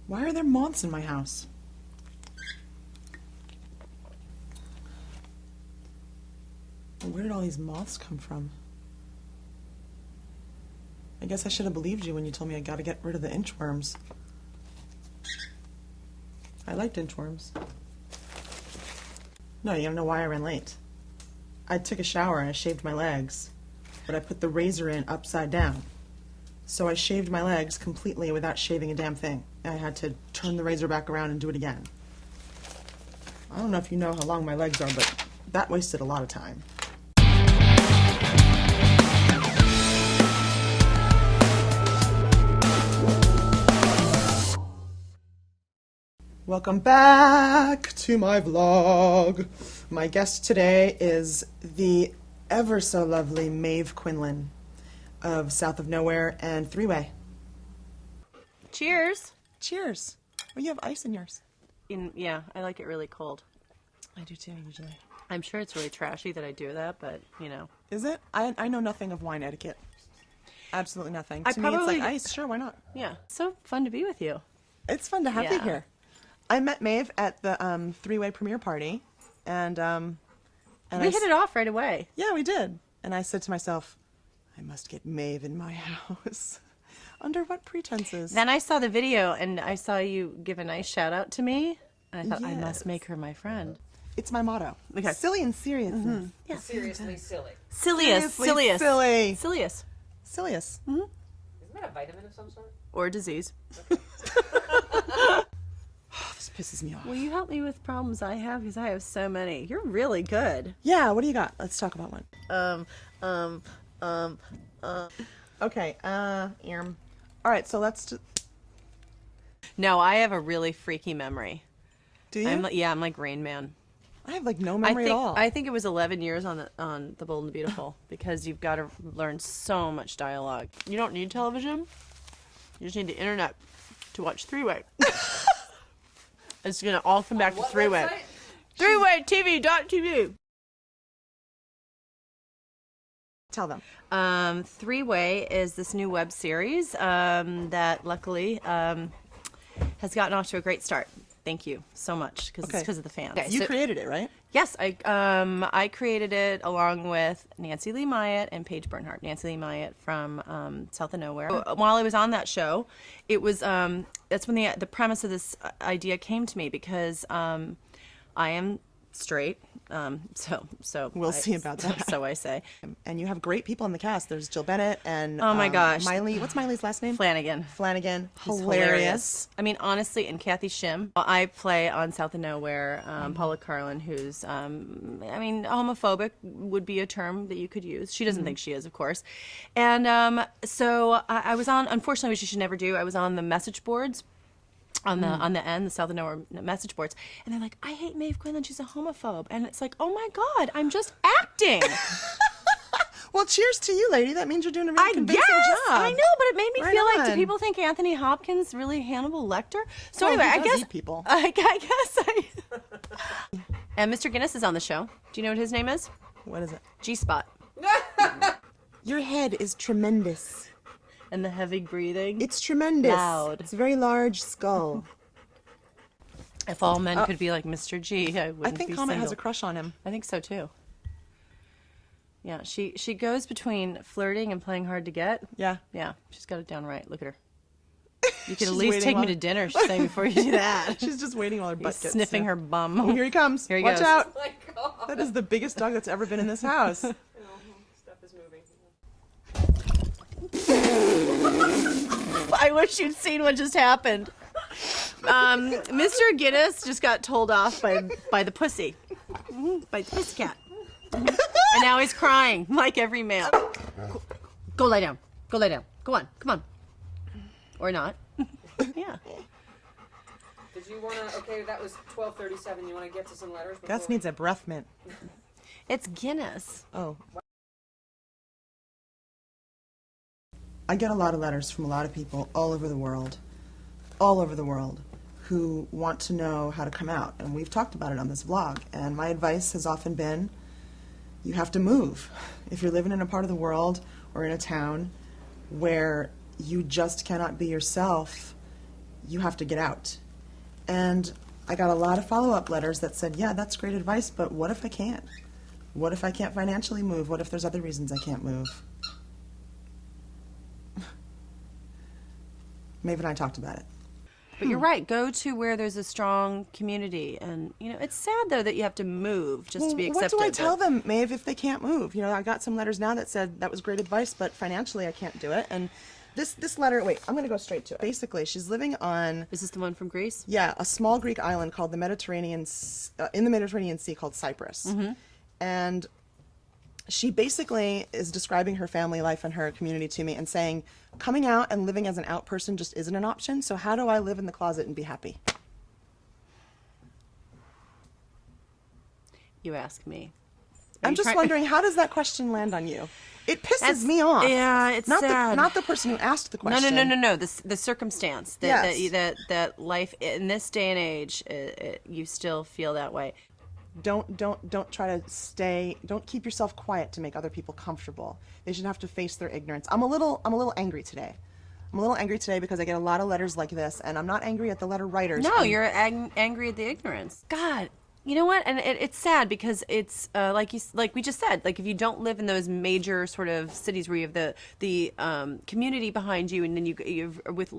Why are there moths in my house? Where did all these moths come from? I guess I should have believed you when you told me I gotta get rid of the inchworms. I liked inchworms. No, you don't know why I ran late. I took a shower and I shaved my legs, but I put the razor in upside down. So I shaved my legs completely without shaving a damn thing. I had to turn the razor back around and do it again. I don't know if you know how long my legs are, but that wasted a lot of time. Welcome back to my vlog. My guest today is the ever so lovely Maeve Quinlan of South of Nowhere and Three-Way. Cheers. Cheers. Oh, you have ice in yours. Yeah, I like it really cold. I do too, usually. I'm sure it's really trashy that I do that, but, you know. Is it? I know nothing of wine etiquette. Absolutely nothing. I To me, it's probably- like ice. Sure, why not? Yeah. So fun to be with you. It's fun to have you Yeah. here. I met Maeve at the Three-Way premiere party, and We hit it off right away. Yeah, we did. And I said to myself, I must get Maeve in my house. Under what pretenses? Then I saw the video, and I saw you give a nice shout out to me, and I thought, I must make her my friend. It's my motto. Okay. Silly and serious. Yeah. Seriously silly. Silliest. Silly. Silliest. Silliest. Isn't that a vitamin of some sort? Or disease. This pisses me off. Will you help me with problems I have? Because I have so many. You're really good. Yeah, what do you got? Let's talk about one. Okay, all right, so let's No, I have a really freaky memory. do you? I'm like Rain Man. I have like no memory at all. I think it was 11 years on the Bold and the Beautiful because you've got to learn so much dialogue. You don't need television. You just need the internet to watch Three-Way. It's gonna all come back to What Three-Way. website? Three-Way.tv. Tell them. Three-Way is this new web series that luckily has gotten off to a great start. Thank you so much because it's because of the fans. Okay, You created it, right? Yes, I created it along with Nancy Lee Myatt and Paige Bernhardt. Nancy Lee Myatt from South of Nowhere. While I was on that show, it was that's when the premise of this idea came to me because I am straight. So We'll see about that. So I say. And you have great people in the cast. There's Jill Bennett and Oh my gosh. Miley. What's Miley's last name? Flanagan. Flanagan. He's Hilarious. I mean, honestly, and Kathy Shim. I play on South of Nowhere, Paula Carlin, who's, I mean, homophobic would be a term that you could use. She doesn't think she is, of course. And so I was on, unfortunately, which you should never do, I was on the message boards. On the end, the South of Nowhere message boards, and they're like, "I hate Maeve Quinlan. She's a homophobe." And it's like, "Oh my God, I'm just acting." Well, cheers to you, lady. That means you're doing a really I convincing guess job. I know, but it made me Right feel like, do on. people think Anthony Hopkins really Hannibal Lecter? So Well, anyway, he I does guess eat people. I guess. And Mr. Guinness is on the show. Do you know what his name is? What is it? G-spot. Your head is tremendous. And the heavy breathing. It's tremendous. Loud. It's a very large skull. If all men could be like Mr. G, I wouldn't I think be Comet single. has a crush on him. I think so too. Yeah, she goes between flirting and playing hard to get. Yeah. Yeah, she's got it down right. Look at her. You could She's at least waiting take me while- to dinner, she's saying, before you do that. She's just waiting while her butt He's gets sniffing her sniffed. bum. Oh, here he comes. Here he Watch goes. out. Oh my God. That is the biggest dog that's ever been in this house. Stuff is moving. I wish you'd seen what just happened. Mr. Guinness just got told off by the pussy. By the pussycat. And now he's crying, like every man. Go lie down. Go lie down. Go on. Come on. Or not. Yeah. Did you want to, okay, that was 12:37. You want to get to some letters? Gus needs a breath mint. It's Guinness. Oh. I get a lot of letters from a lot of people all over the world, who want to know how to come out. And we've talked about it on this vlog. And my advice has often been, you have to move. If you're living in a part of the world or in a town where you just cannot be yourself, you have to get out. And I got a lot of follow-up letters that said, yeah, that's great advice, but what if I can't? What if I can't financially move? What if there's other reasons I can't move? Maeve and I talked about it. But you're right. Go to where there's a strong community. And, it's sad, though, that you have to move just to be accepted. What do I tell them, Maeve, if they can't move? I got some letters now that said that was great advice, but financially I can't do it. And this letter, wait, I'm going to go straight to it. Basically, she's living on... Is this the one from Greece? Yeah, a small Greek island called the Mediterranean, in the Mediterranean Sea called Cyprus. Mm-hmm. And she basically is describing her family life and her community to me and saying, coming out and living as an out person just isn't an option, so how do I live in the closet and be happy? You ask me. I'm just wondering, how does that question land on you? It pisses me off. Yeah, it's not sad. Not the person who asked the question. No. The circumstance that life in this day and age, you still feel that way. Don't try to don't keep yourself quiet to make other people comfortable. They should have to face their ignorance. I'm a little angry today. I'm a little angry today because I get a lot of letters like this, and I'm not angry at the letter writers. No, you're angry at the ignorance. God, you know what? And it's sad because it's like we just said, like if you don't live in those major sort of cities where you have the community behind you, and then you're with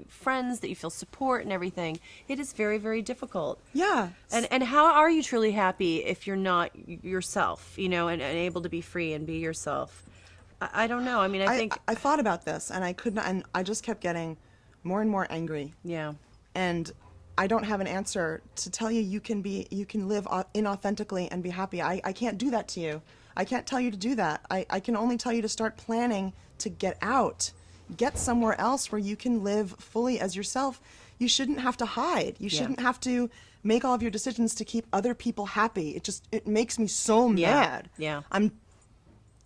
friends that you feel support and everything, it is very, very difficult. Yeah. And how are you truly happy if you're not yourself, and able to be free and be yourself? I don't know. I mean, I think I thought about this, and I could not, and I just kept getting more and more angry. Yeah. And I don't have an answer to tell you you can live inauthentically and be happy. I can't do that to you. I can't tell you to do that. I can only tell you to start planning to get out. Get somewhere else where you can live fully as yourself. You shouldn't have to hide. You shouldn't have to make all of your decisions to keep other people happy. It makes me so mad. Yeah. I'm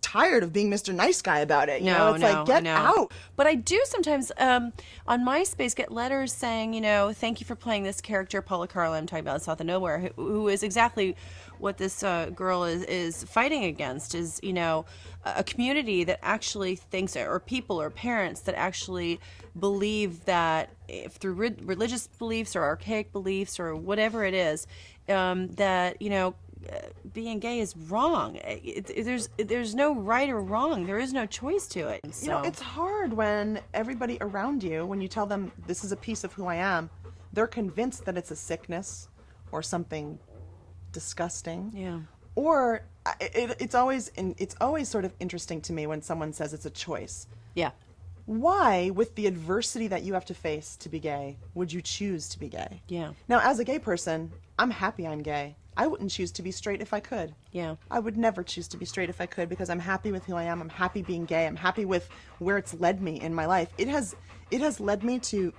tired of being Mr. Nice Guy about it. Get out. But I do sometimes on MySpace get letters saying, thank you for playing this character, Paula Carlin, I'm talking about South of Nowhere, who is exactly what this girl is fighting against, is, a community that actually thinks, or people or parents that actually believe that if through religious beliefs or archaic beliefs or whatever it is, that, being gay is wrong. There's no right or wrong. There is no choice to it. So. It's hard when everybody around you, when you tell them this is a piece of who I am, they're convinced that it's a sickness or something disgusting. Yeah. Or it's always sort of interesting to me when someone says it's a choice. Yeah. Why, with the adversity that you have to face to be gay, would you choose to be gay? Yeah. Now, as a gay person, I'm happy I'm gay. I wouldn't choose to be straight if I could. Yeah. I would never choose to be straight if I could because I'm happy with who I am. I'm happy being gay. I'm happy with where it's led me in my life. It has led me to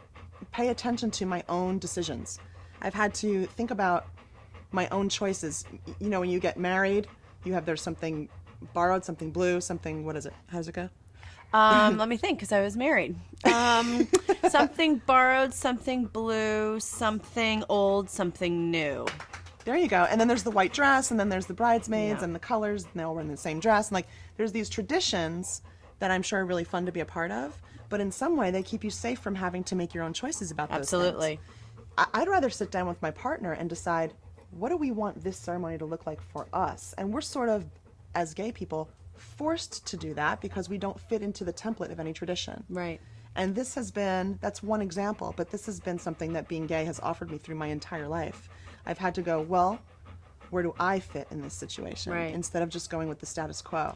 pay attention to my own decisions. I've had to think about my own choices. When you get married, there's something borrowed, something blue, something, what is it? How does it go? Let me think, because I was married. Something borrowed, something blue, something old, something new. There you go. And then there's the white dress, and then there's the bridesmaids, Yeah. and the colors, and they all wear the same dress. And there's these traditions that I'm sure are really fun to be a part of, but in some way they keep you safe from having to make your own choices about those Absolutely. things. I'd rather sit down with my partner and decide, what do we want this ceremony to look like for us? And we're sort of, as gay people, forced to do that because we don't fit into the template of any tradition. Right. And that's one example, but this has been something that being gay has offered me through my entire life. I've had to go, well, where do I fit in this situation? Right. Instead of just going with the status quo.